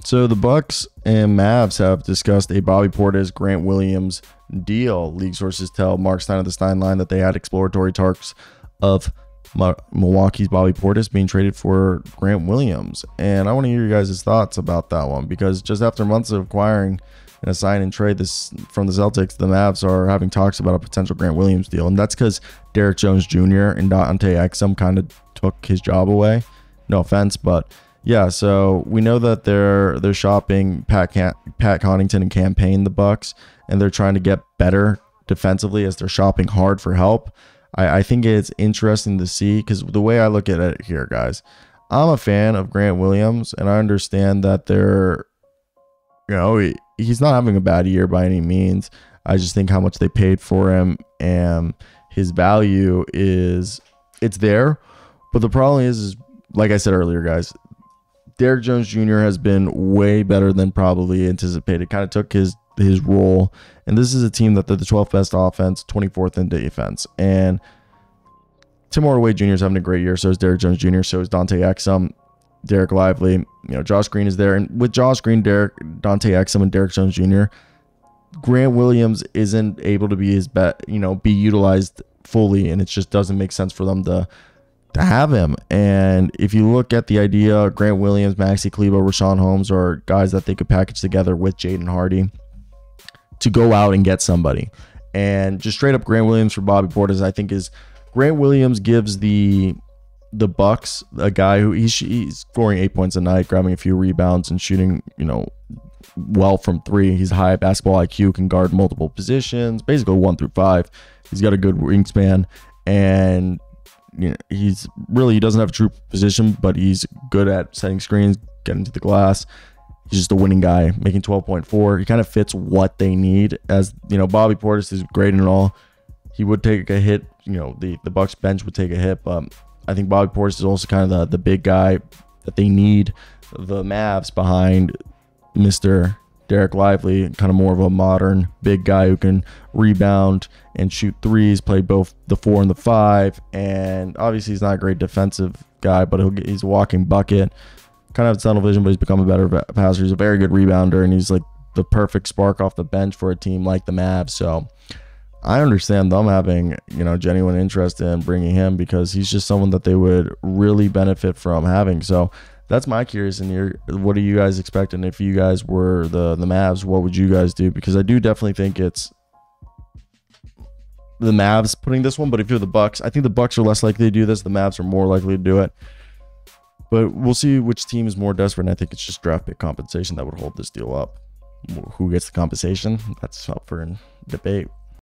So the Bucks and Mavs have discussed a Bobby Portis-Grant Williams deal. League sources tell Mark Stein of the Stein Line that they had exploratory talks of Milwaukee's Bobby Portis being traded for Grant Williams. And I want to hear you guys' thoughts about that one, because just after months of acquiring and a sign and trade this from the Celtics, the Mavs are having talks about a potential Grant Williams deal. And that's because Derrick Jones Jr. and Dante Exum kind of took his job away. No offense, but yeah, so we know that they're shopping Pat Connaughton and campaign the Bucks, and they're trying to get better defensively as they're shopping hard for help. I think it's interesting to see, because the way I look at it here, guys, I'm a fan of Grant Williams, and I understand that he's not having a bad year by any means. I just think how much they paid for him and his value it's there. But the problem is like I said earlier, guys, Derrick Jones Jr. has been way better than probably anticipated. Kind of took his role. And this is a team that they're the 12th best offense, 24th in defense. And Tim Hardaway Jr. is having a great year. So is Derrick Jones Jr. So is Dante Exum, Derek Lively. Josh Green is there. And with Josh Green, Dante Exum, and Derrick Jones Jr., Grant Williams isn't able to be be utilized fully. And it just doesn't make sense for them to have him. And if you look at the idea, Grant Williams, Maxi Kleber, Rashawn Holmes are guys that they could package together with Jaden Hardy to go out and get somebody. And just straight up Grant Williams for Bobby Portis, I think Grant Williams gives the Bucks a guy who he's scoring 8 points a night, grabbing a few rebounds and shooting, well from three. He's high basketball IQ, can guard multiple positions, basically 1 through 5. He's got a good wingspan, and he doesn't have a true position, but he's good at setting screens, getting to the glass. He's just a winning guy, making 12.4. He kind of fits what they need. As Bobby Portis is great and all. He would take a hit. The Bucks bench would take a hit, but I think Bobby Portis is also kind of the big guy that they need. The Mavs behind Mr. Derek Lively, kind of more of a modern big guy who can rebound and shoot threes, play both the 4 and the 5, and obviously he's not a great defensive guy, but he's a walking bucket. Kind of have tunnel vision, but he's become a better passer. He's a very good rebounder, and he's like the perfect spark off the bench for a team like the Mavs. So I understand them having genuine interest in bringing him, because he's just someone that they would really benefit from having. So that's my curious in here. What are you guys expecting? If you guys were the Mavs, what would you guys do? Because I do definitely think it's the Mavs putting this one. But if you're the Bucks, I think the Bucks are less likely to do this. The Mavs are more likely to do it. But we'll see which team is more desperate. And I think it's just draft pick compensation that would hold this deal up. Who gets the compensation? That's up for debate.